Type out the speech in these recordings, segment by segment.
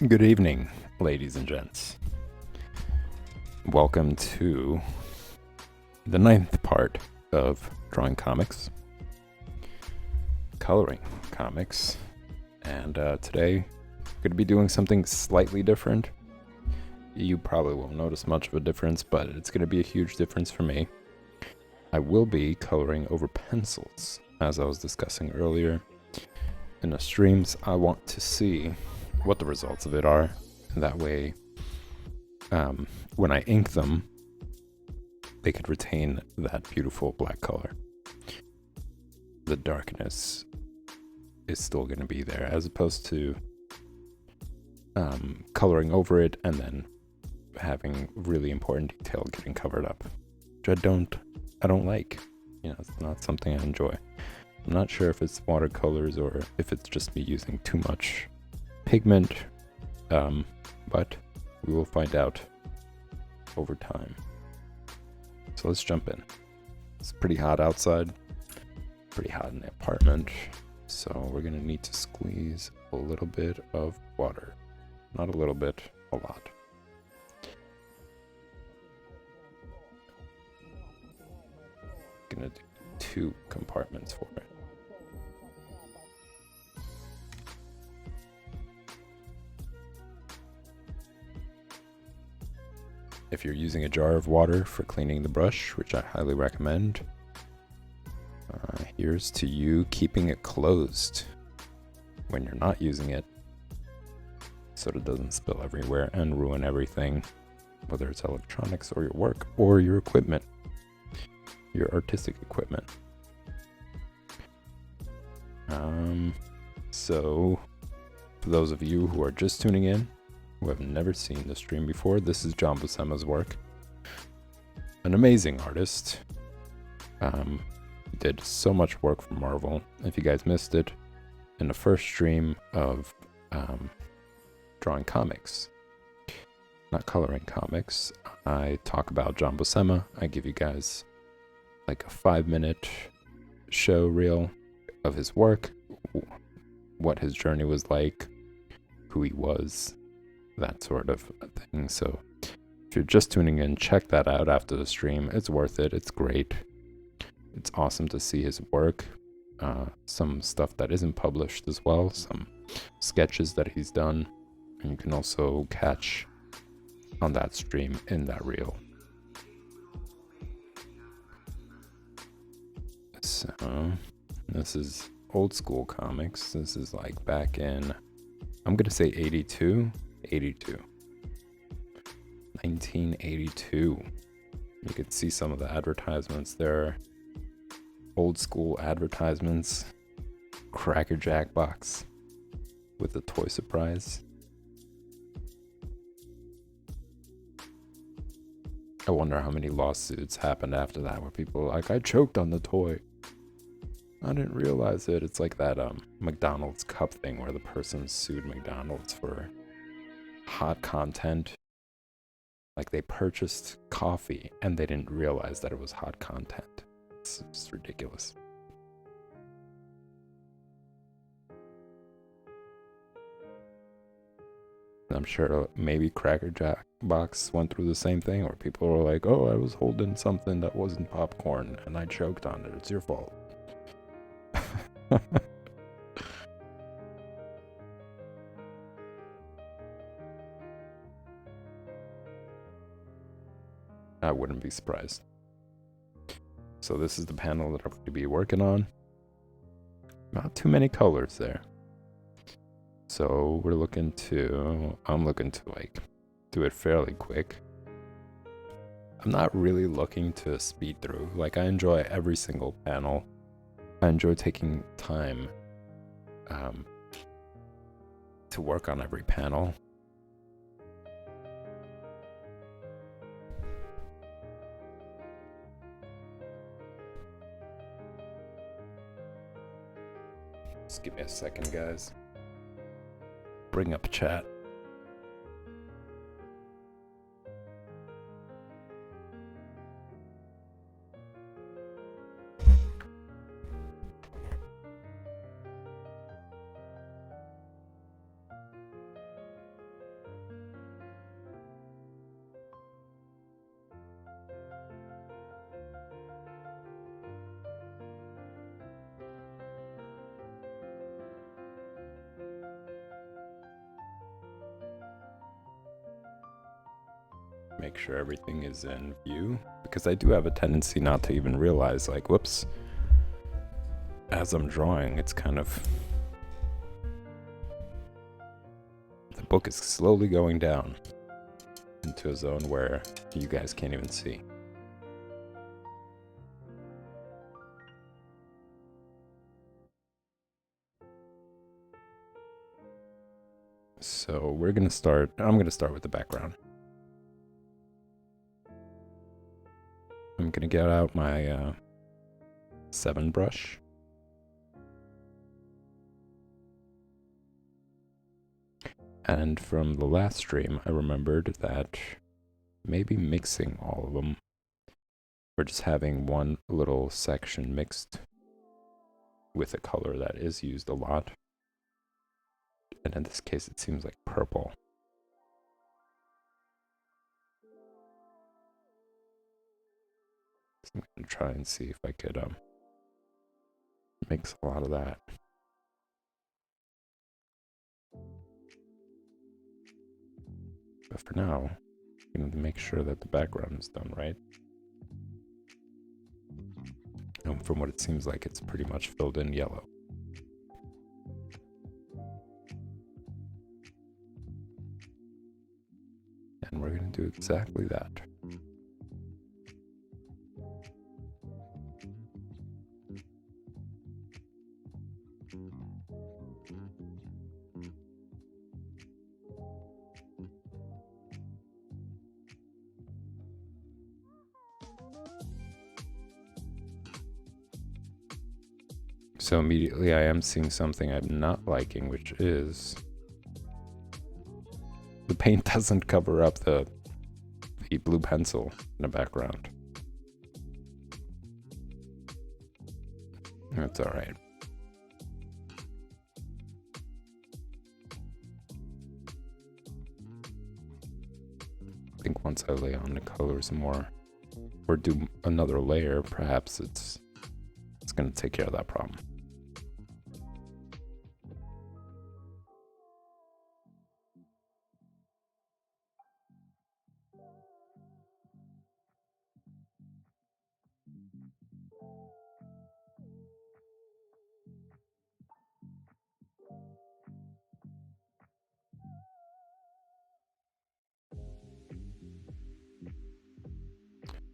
Good evening, ladies and gents. Welcome to the ninth part of drawing comics, coloring comics, and today we're going to be doing something slightly different. You probably won't notice much of a difference, but it's going to be a huge difference for me. I will be coloring over pencils, as I was discussing earlier. In the streams, I want to see what the results of it are. That way, when I ink them, they could retain that beautiful black color. The darkness is still going to be there, as opposed to coloring over it and then having really important detail getting covered up, which I don't like. It's not something I enjoy. I'm not sure if it's watercolors or if it's just me using too much pigment, but we will find out over time. So let's jump in. It's pretty hot outside, pretty hot in the apartment, so we're gonna need to squeeze a little bit of water. Not a little bit, a lot. Gonna do 2 compartments for it. If you're using a jar of water for cleaning the brush, which I highly recommend, here's to you keeping it closed when you're not using it so it doesn't spill everywhere and ruin everything, whether it's electronics or your work or your equipment, your artistic equipment. So for those of you who are just tuning in, who have never seen the stream before, this is John Buscema's work. An amazing artist. He did so much work for Marvel. If you guys missed it, in the first stream of drawing comics, not coloring comics, I talk about John Buscema. I give you guys like a 5-minute show reel of his work, what his journey was like, who he was, that sort of thing. So if you're just tuning in, check that out after the stream. It's worth it. It's great. It's awesome to see his work. Some stuff that isn't published as well, some sketches that he's done, and you can also catch on that stream in that reel. So this is old school comics. This is like back in, I'm gonna say 82. 1982. You could see some of the advertisements there. Old school advertisements. Cracker Jack box with a toy surprise. I wonder how many lawsuits happened after that where people were like, I choked on the toy. I didn't realize it. It's like that McDonald's cup thing where the person sued McDonald's for hot content. Like they purchased coffee and they didn't realize that it was hot content. It's just ridiculous. I'm sure maybe Cracker Jack box went through the same thing where people were like, oh, I was holding something that wasn't popcorn and I choked on it. It's your fault. I wouldn't be surprised. So this is the panel that I'm going to be working on. Not too many colors there. So I'm looking to like do it fairly quick. I'm not really looking to speed through. Like I enjoy every single panel. I enjoy taking time to work on every panel. Just give me a second, guys. Bring up chat. make sure everything is in view, because I do have a tendency not to even realize, like, whoops, as I'm drawing, it's kind of, the book is slowly going down into a zone where you guys can't even see. So I'm gonna start with the background. I'm gonna get out my 7 brush. And from the last stream, I remembered that maybe mixing all of them, or just having one little section mixed with a color that is used a lot, and in this case it seems like purple. So I'm gonna try and see if I could mix a lot of that. But for now, I'm gonna make sure that the background is done right. And from what it seems like, it's pretty much filled in yellow. And we're gonna do exactly that. So immediately I am seeing something I'm not liking, which is the paint doesn't cover up the blue pencil in the background. That's all right. I think once I lay on the colors more, or do another layer, perhaps it's going to take care of that problem.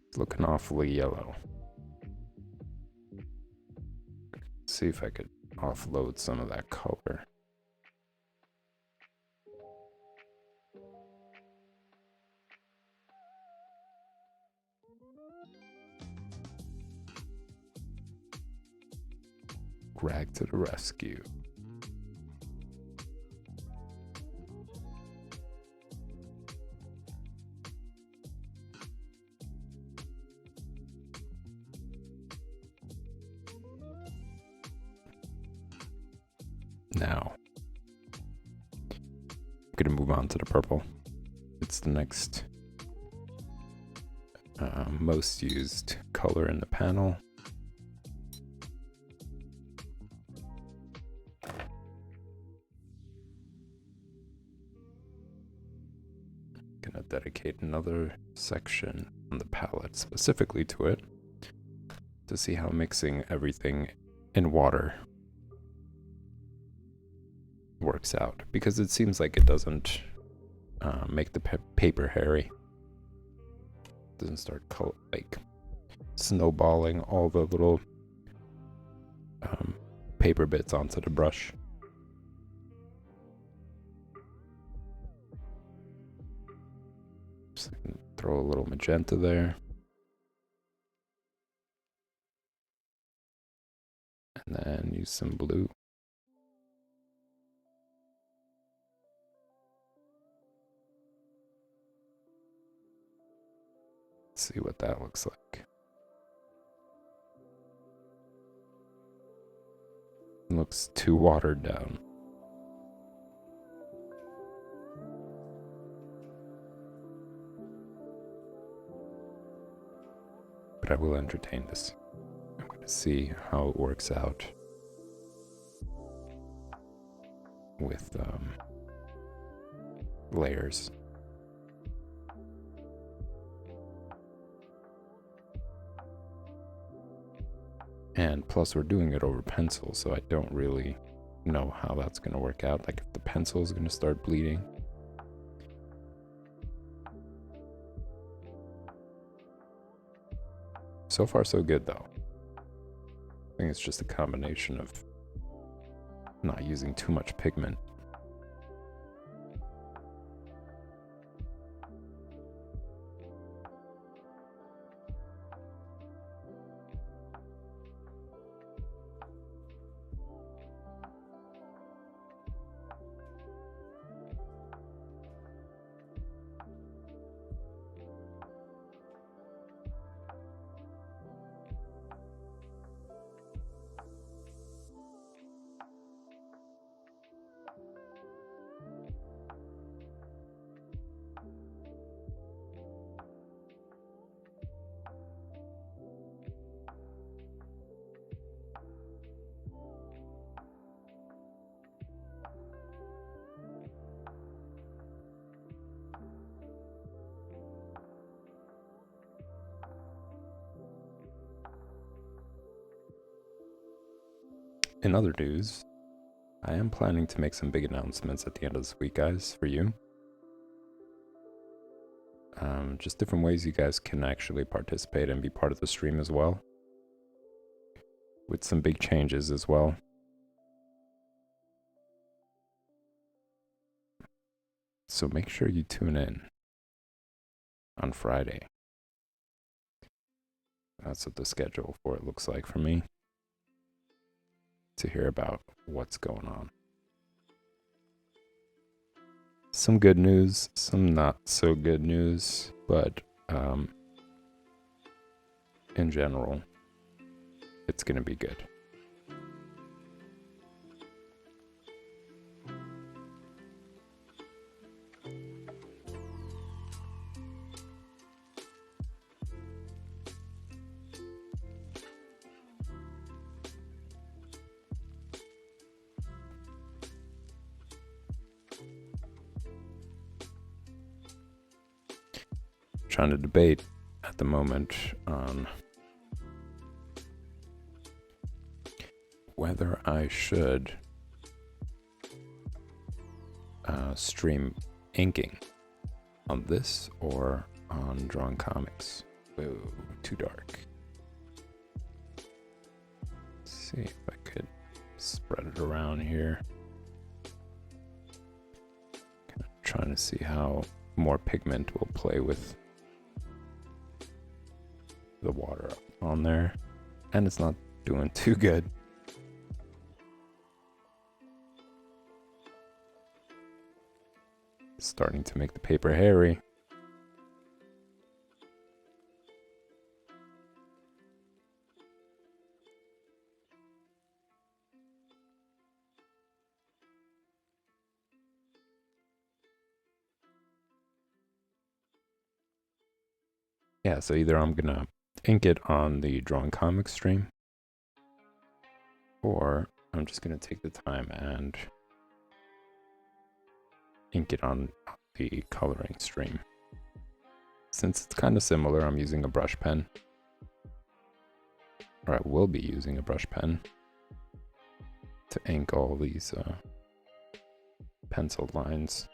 It's looking awfully yellow. See if I could offload some of that color. Greg to the rescue. Now, I'm gonna move on to the purple. It's the next most used color in the panel. Gonna dedicate another section on the palette specifically to it to see how mixing everything in water works out, because it seems like it doesn't make the paper hairy. It doesn't start like snowballing all the little paper bits onto the brush. Just throw a little magenta there. And then use some blue. See what that looks like. It looks too watered down. But I will entertain this. I'm going to see how it works out with layers. And plus we're doing it over pencil, so I don't really know how that's going to work out. Like if the pencil is going to start bleeding. So far so good though. I think it's just a combination of not using too much pigment. In other news, I am planning to make some big announcements at the end of this week, guys, for you. Just different ways you guys can actually participate and be part of the stream as well. With some big changes as well. So make sure you tune in on Friday. That's what the schedule for it looks like for me. To hear about what's going on. Some good news, some not so good news, but in general, it's gonna be good. Trying to debate at the moment on whether I should stream inking on this or on Drawn Comics. Whoa, too dark. Let's see if I could spread it around here. Kind of trying to see how more pigment will play with the water on there, and it's not doing too good. Starting to make the paper hairy. Yeah, so either I'm gonna ink it on the Drawn Comics stream, or I'm just gonna take the time and ink it on the coloring stream. Since it's kind of similar, I'm using a brush pen, or I will be using a brush pen to ink all these penciled lines.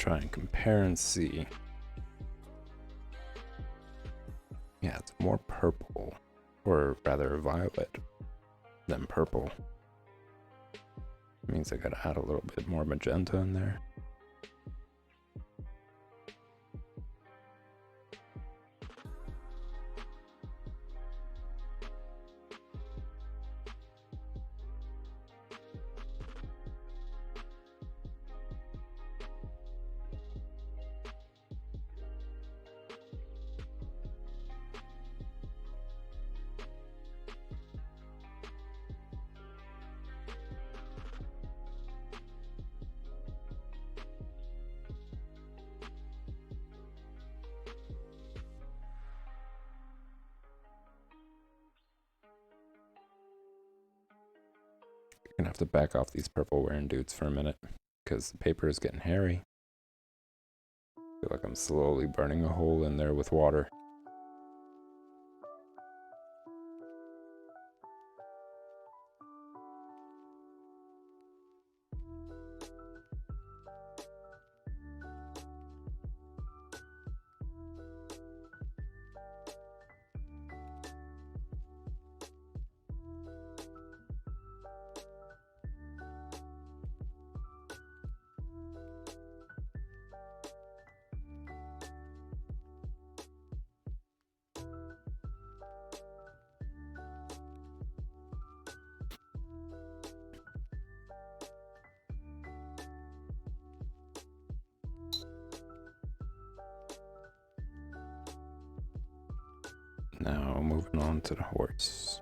try and compare and see. Yeah, it's more purple, or rather violet than purple. Means I gotta add a little bit more magenta in there. Gonna have to back off these purple wearing dudes for a minute because the paper is getting hairy. I feel like I'm slowly burning a hole in there with water. Now moving on to the horse.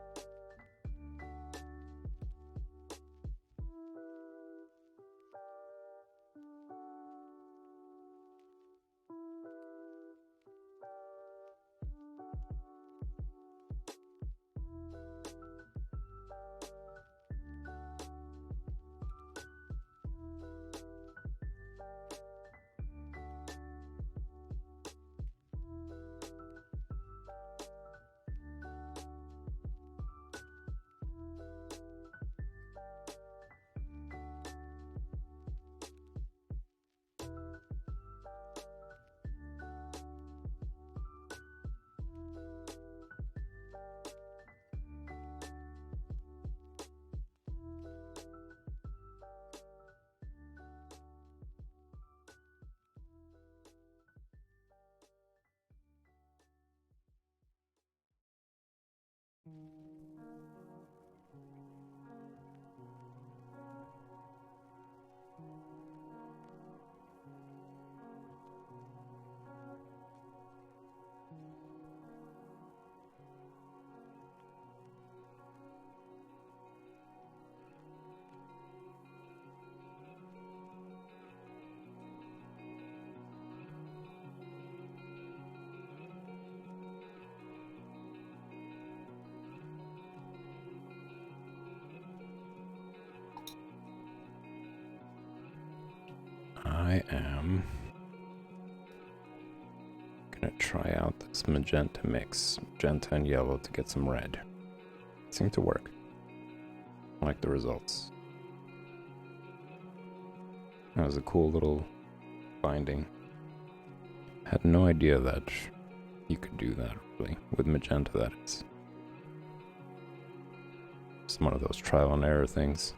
I am gonna try out this magenta mix, magenta and yellow, to get some red. It seemed to work. I like the results. That was a cool little finding. Had no idea that you could do that, really, with magenta, that is. It's one of those trial and error things.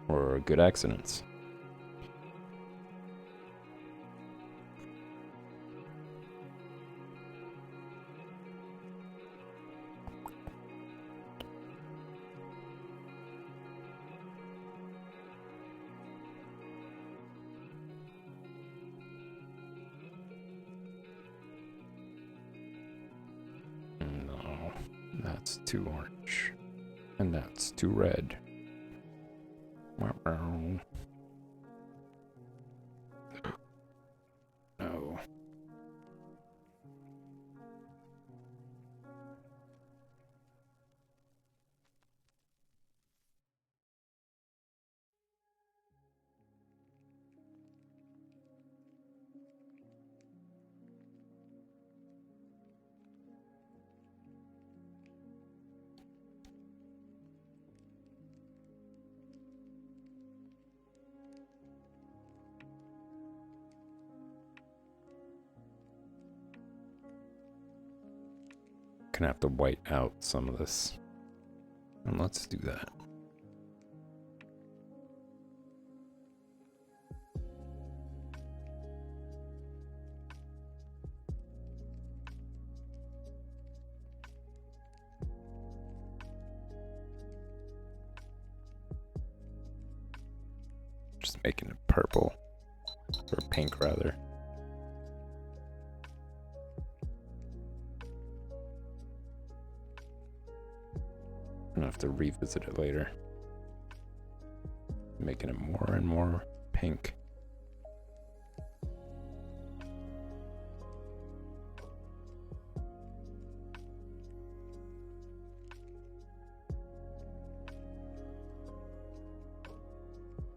Or good accidents. No, that's too orange. And that's too red. No. gonna have to white out some of this. And let's do that. Just making it purple, or pink rather. I'm gonna have to revisit it later. Making it more and more pink.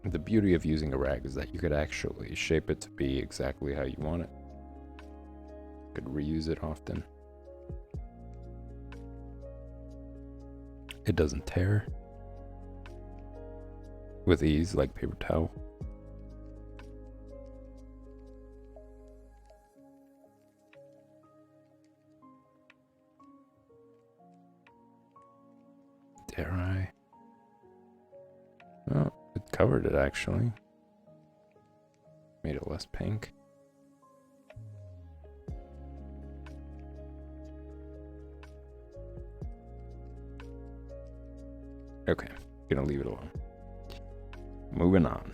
The beauty of using a rag is that you could actually shape it to be exactly how you want it. You could reuse it often. It doesn't tear with ease like paper towel. Dare I? Oh, it covered it actually. Made it less pink. Okay, gonna leave it alone. Moving on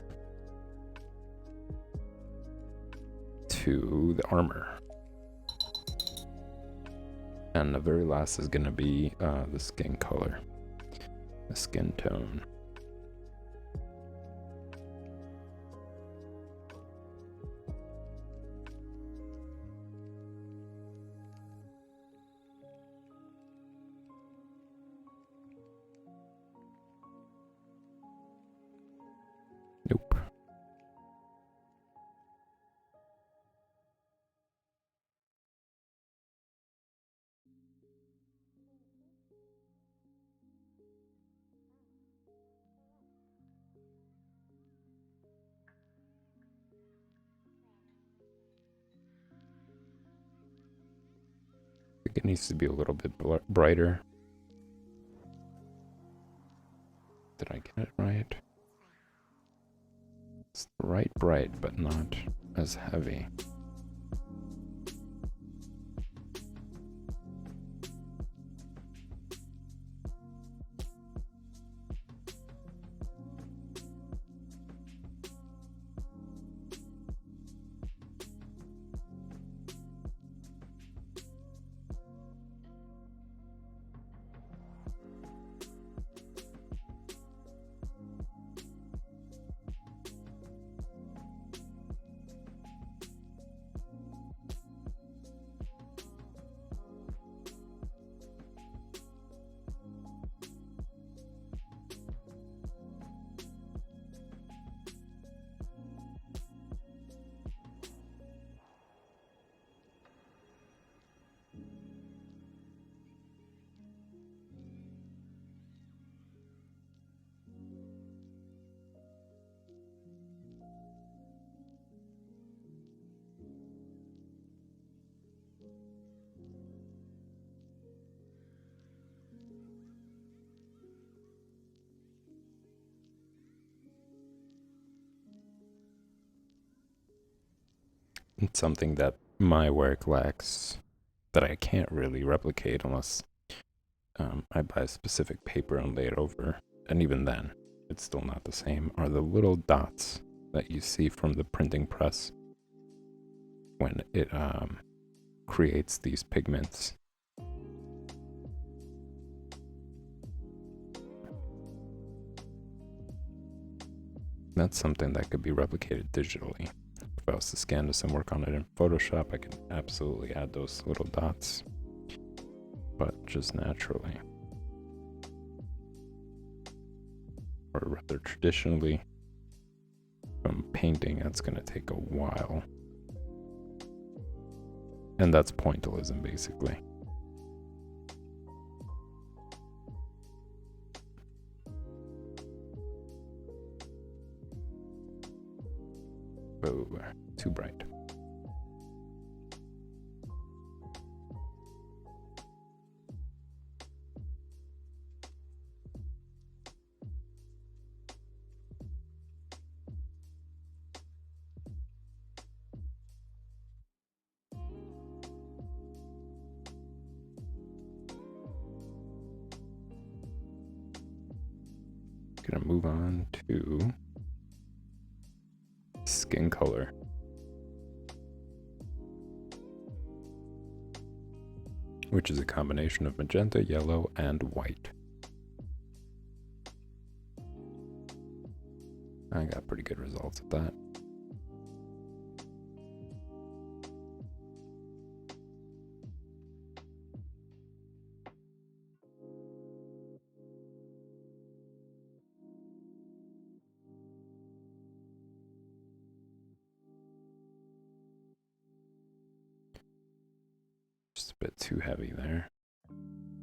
to the armor. And the very last is gonna be the skin color, the skin tone. Nope. I think it needs to be a little bit brighter. Did I get it right? It's right bright, but not as heavy. It's something that my work lacks, that I can't really replicate unless I buy a specific paper and lay it over. And even then, it's still not the same, are the little dots that you see from the printing press when it creates these pigments. That's something that could be replicated digitally. If I was to scan this and work on it in Photoshop, I could absolutely add those little dots, but just naturally. Or rather traditionally, from painting, that's going to take a while. And that's pointillism, basically. Oh, too bright. Gonna move on to skin color. Which is a combination of magenta, yellow, and white. I got pretty good results at that. Just a bit too heavy there.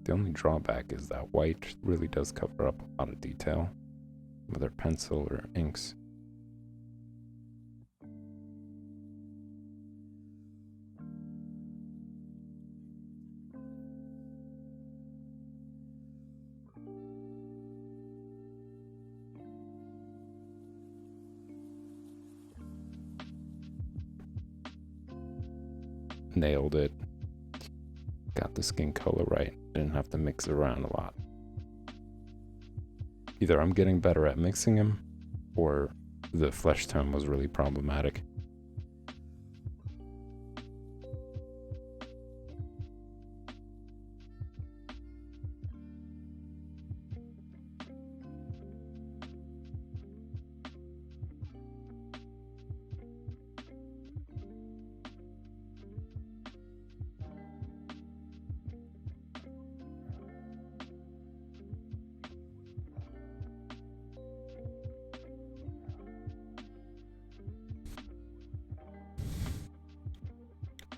The only drawback is that white really does cover up a lot of detail, whether pencil or inks. Nailed it. Got the skin color right. Didn't have to mix it around a lot. Either I'm getting better at mixing them, or the flesh tone was really problematic.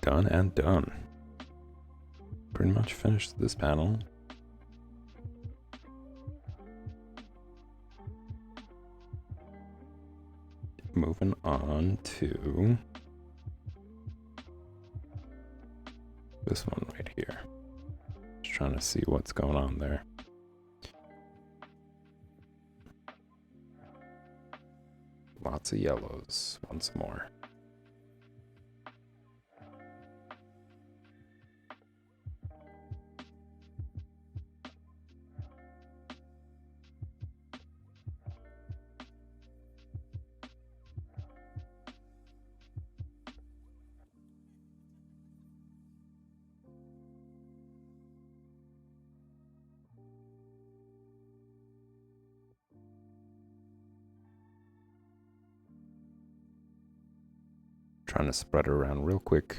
Done and done. Pretty much finished this panel. Moving on to this one right here. Just trying to see what's going on there. Lots of yellows once more. Trying to spread it around real quick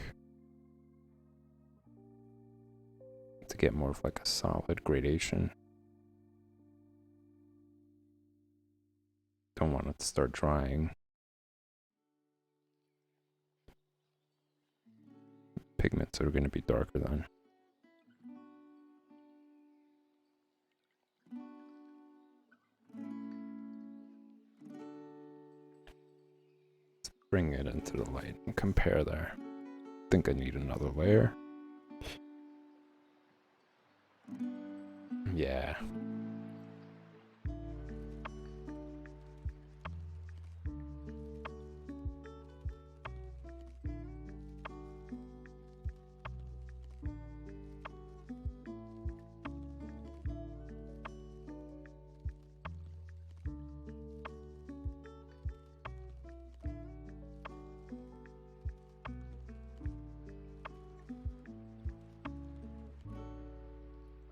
to get more of like a solid gradation. Don't want it to start drying. Pigments are going to be darker then. Bring it into the light and compare there. Think I need another layer. Yeah.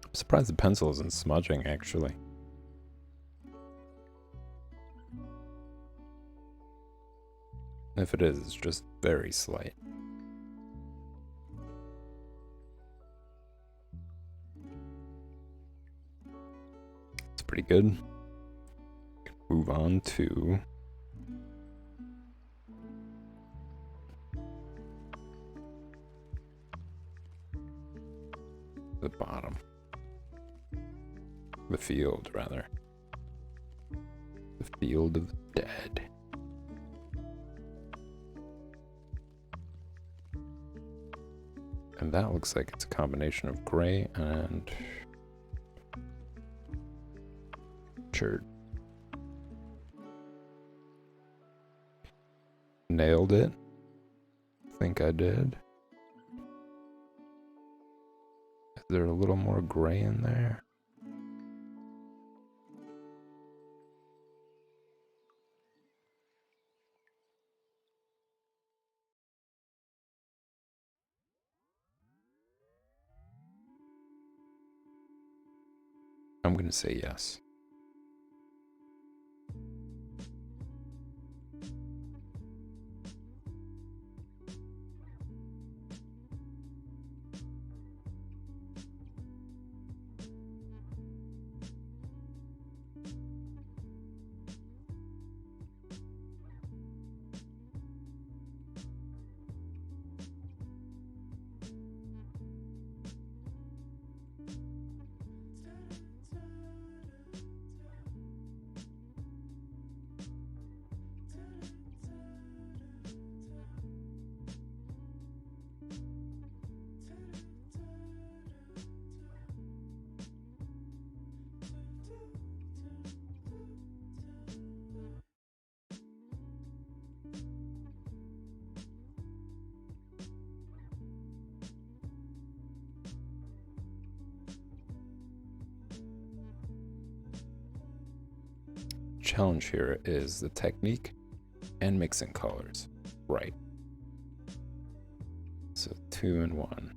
I'm surprised the pencil isn't smudging, actually. If it is, it's just very slight. It's pretty good. Move on to the bottom. The field, rather. The field of the dead. And that looks like it's a combination of gray and chert. Nailed it. Think I did. Is there a little more gray in there? I'm going to say yes. Challenge here is the technique and mixing colors right. So 2 and 1.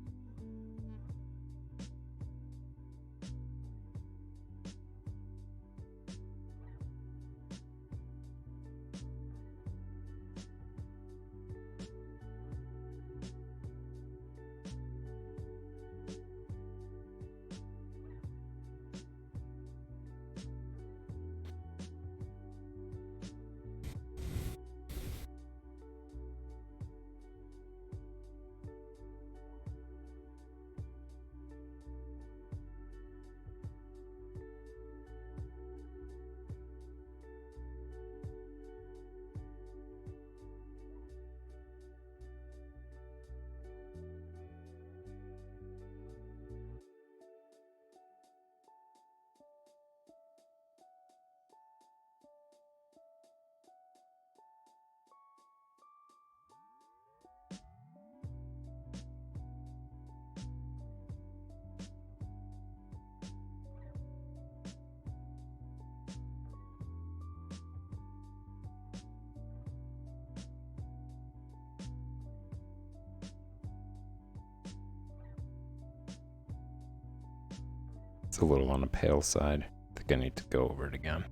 It's a little on the pale side. I think I need to go over it again.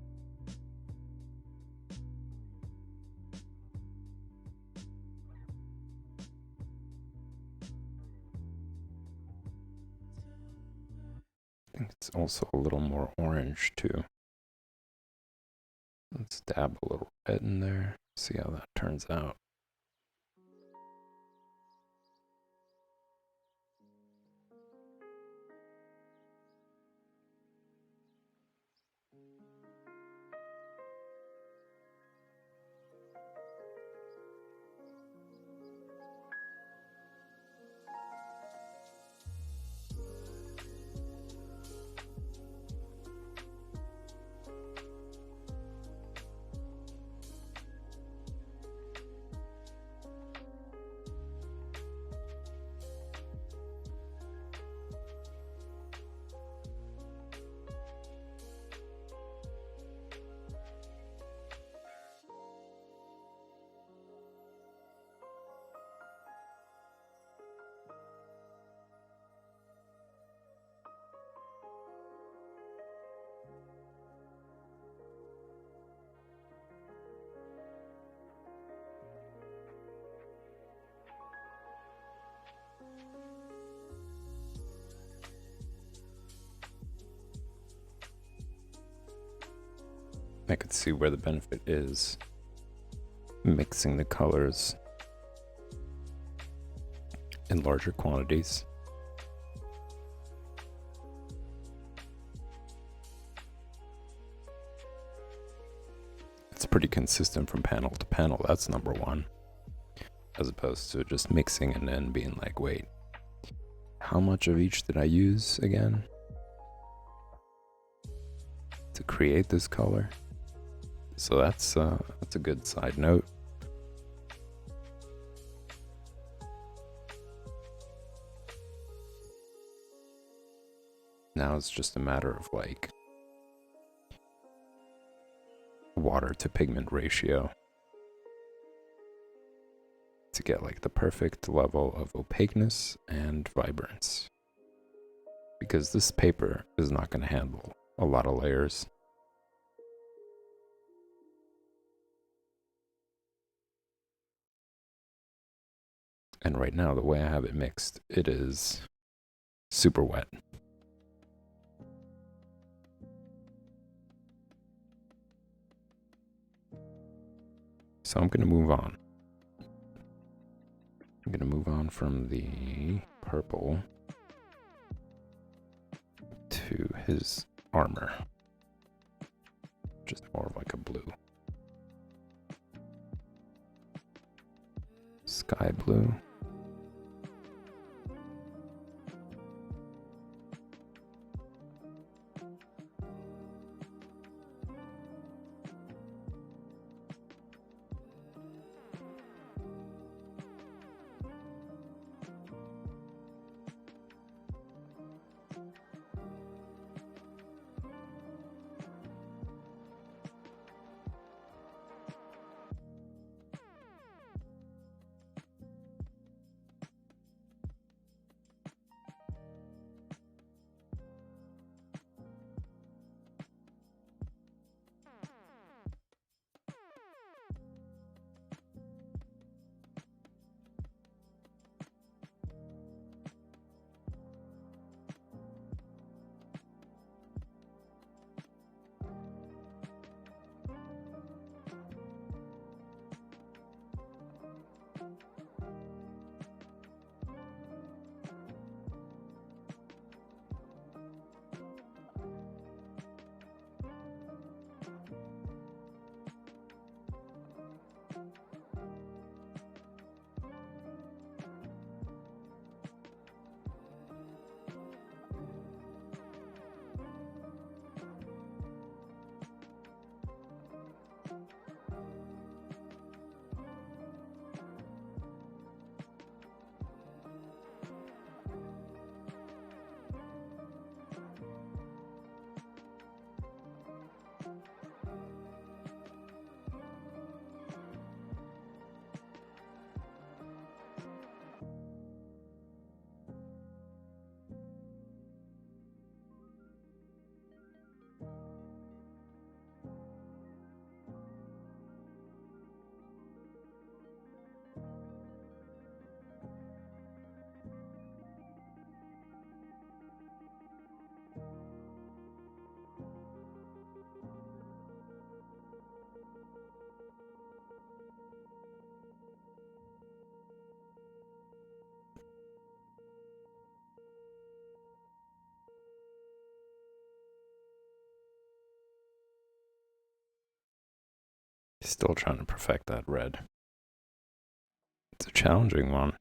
I think it's also a little more orange too. Let's dab a little red in there, see how that turns out. I could see where the benefit is mixing the colors in larger quantities. It's pretty consistent from panel to panel, that's number one. As opposed to just mixing and then being like, wait, how much of each did I use again to create this color? So that's a good side note. Now it's just a matter of like water to pigment ratio to get like the perfect level of opaqueness and vibrance. Because this paper is not going to handle a lot of layers. And right now, the way I have it mixed, it is super wet. So I'm going to move on. I'm going to move on from the purple to his armor. Just more like a blue. Sky blue. Still trying to perfect that red. It's a challenging one.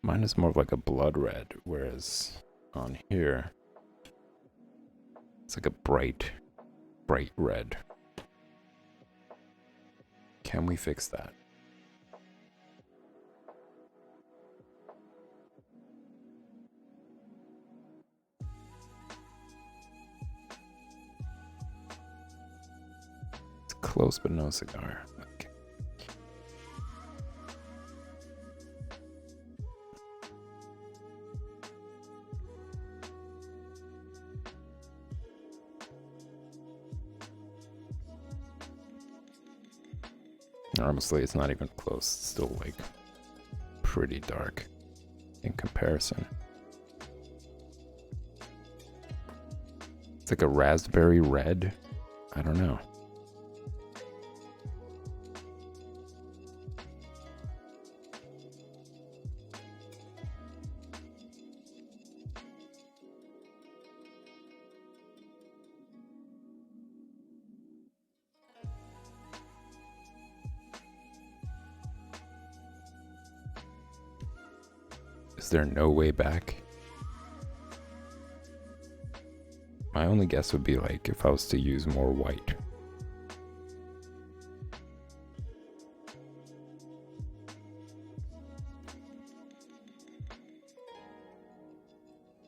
Mine is more of like a blood red, whereas on here, it's like a bright red. Can we fix that? It's close, but no cigar. Okay. Honestly, it's not even close. It's still like pretty dark in comparison. It's like a raspberry red. I don't know. Is there no way back? My only guess would be like if I was to use more white.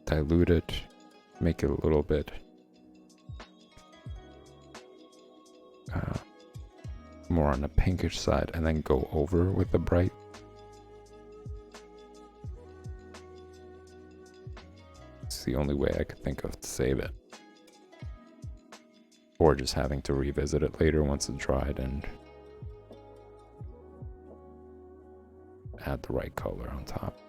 Dilute it, make it a little bit more on the pinkish side, and then go over with the bright. It's the only way I could think of to save it. or just having to revisit it later once it's dried and add the right color on top.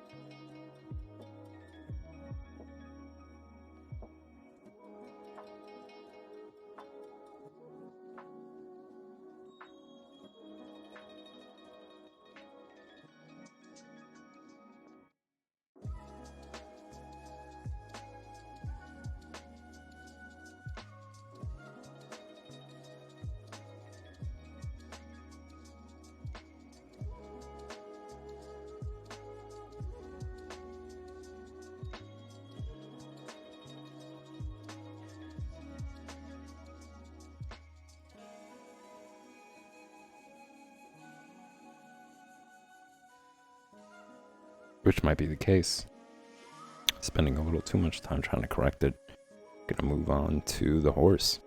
Which might be the case. Spending a little too much time trying to correct it. Gonna move on to the horse.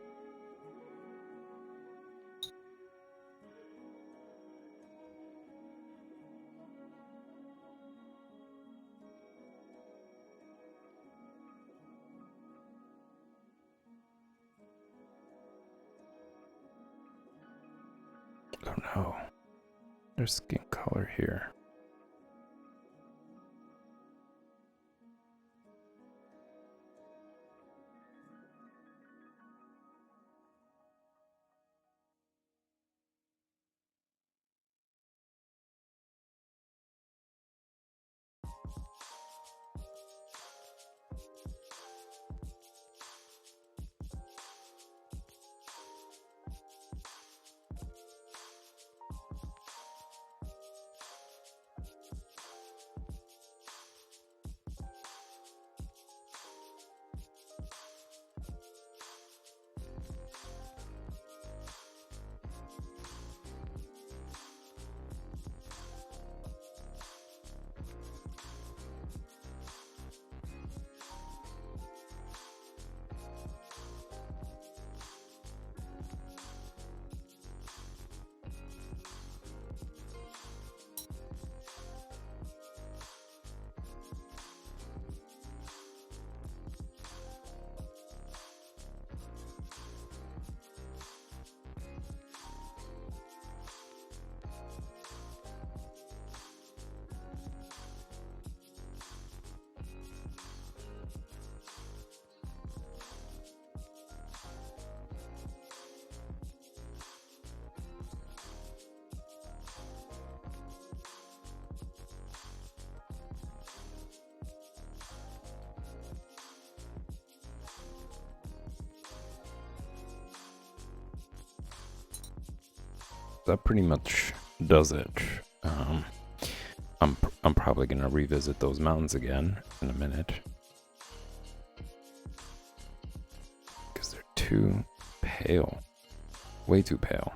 Oh no. There's skin color here. That pretty much does it. I'm probably gonna revisit those mountains again in a minute because they're too pale, way too pale.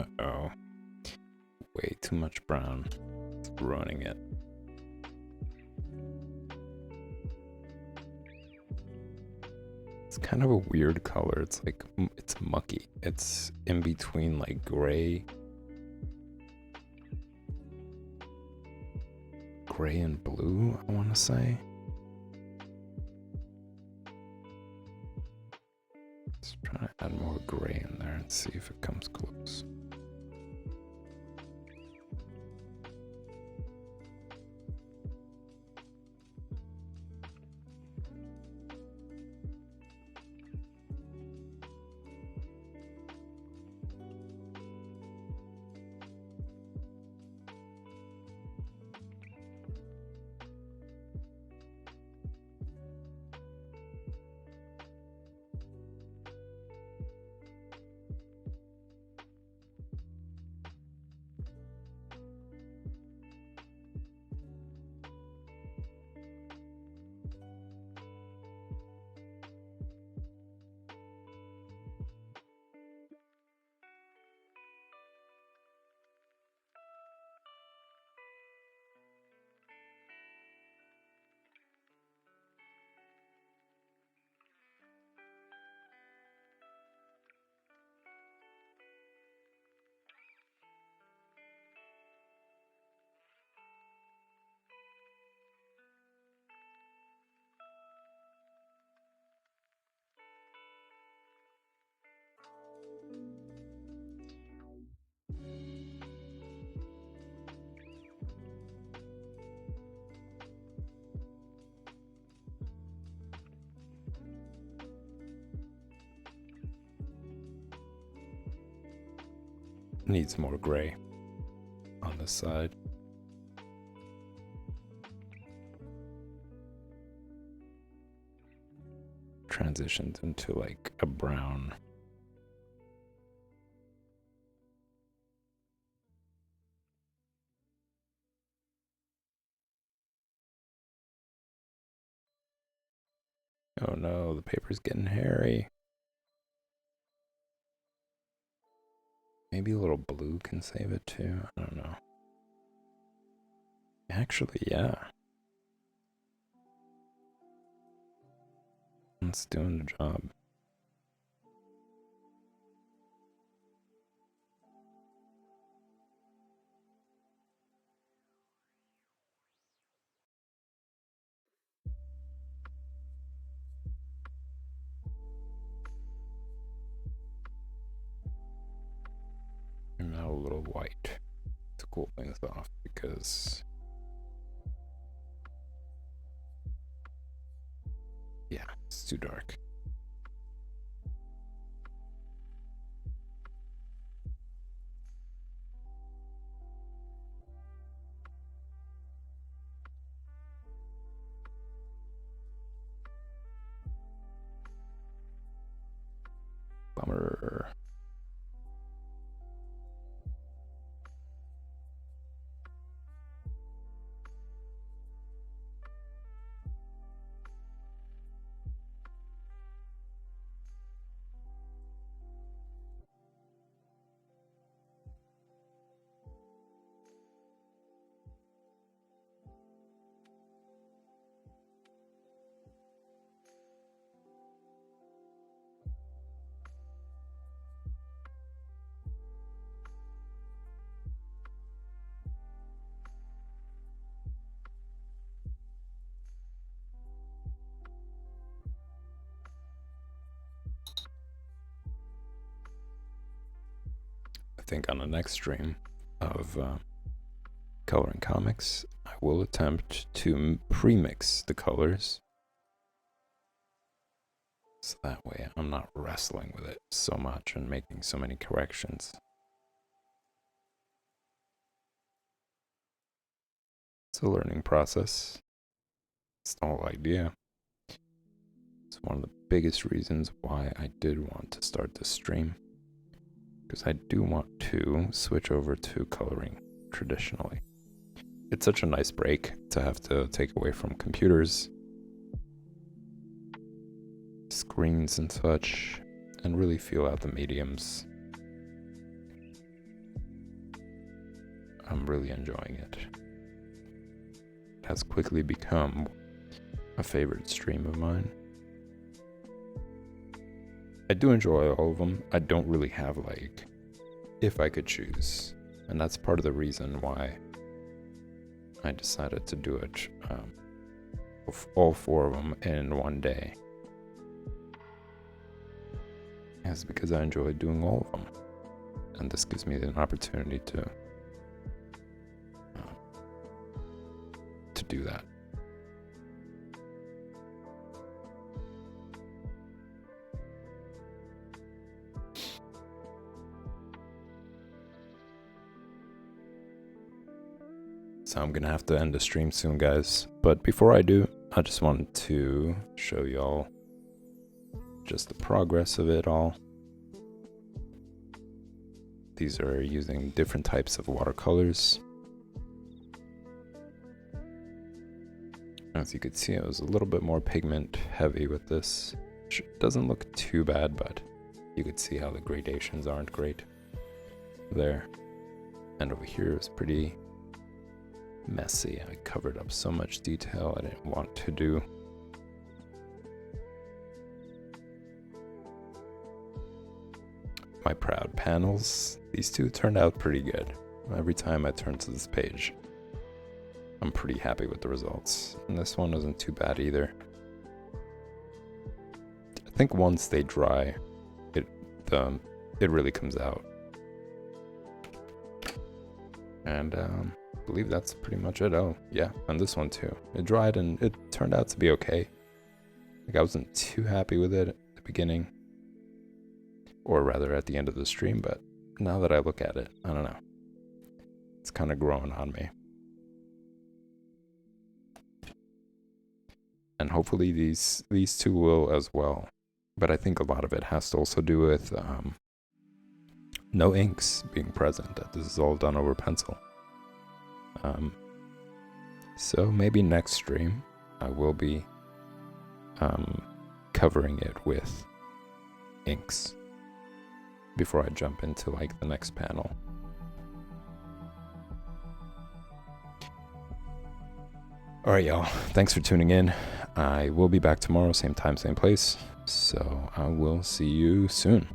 Uh-oh. Way too much brown. It's ruining it. It's kind of a weird color. It's like, it's mucky. It's in between like gray and blue, I want to say. Let's try to add more gray in there and see if it comes close. Needs more gray on this side. Transitions into like a brown. Oh no, the paper's getting hairy. Maybe a little blue can save it too. I don't know. Actually, yeah. It's doing the job. And now a little white to cool things off because, yeah, it's too dark. Bummer. I think on the next stream of coloring comics, I will attempt to pre-mix the colors. So that way I'm not wrestling with it so much and making so many corrections. It's a learning process. It's the whole idea. It's one of the biggest reasons why I did want to start this stream. Because I do want to switch over to coloring traditionally. It's such a nice break to have to take away from computers, screens and such, and really feel out the mediums. I'm really enjoying it. It has quickly become a favorite stream of mine. I do enjoy all of them. I don't really have like, if I could choose. And that's part of the reason why I decided to do it, all 4 of them in one day. It's because I enjoy doing all of them. And this gives me an opportunity to do that. So I'm gonna have to end the stream soon, guys. But before I do, I just wanted to show y'all just the progress of it all. These are using different types of watercolors. As you can see, it was a little bit more pigment heavy with this. Doesn't look too bad, but you could see how the gradations aren't great there. And over here is pretty messy. I covered up so much detail I didn't want to do. My proud panels. These 2 turned out pretty good. Every time I turn to this page, I'm pretty happy with the results. And this one isn't too bad either. I think once they dry, it really comes out. And I believe that's pretty much it. Oh, yeah, and this one too. It dried and it turned out to be okay. Like, I wasn't too happy with it at the beginning. Or rather at the end of the stream, but now that I look at it, I don't know. It's kind of growing on me. And hopefully these 2 will as well. But I think a lot of it has to also do with no inks being present. That this is all done over pencil. So maybe next stream I will be covering it with inks before I jump into like the next panel. Alright, y'all, thanks for tuning in. I will be back tomorrow, same time, same place, so I will see you soon.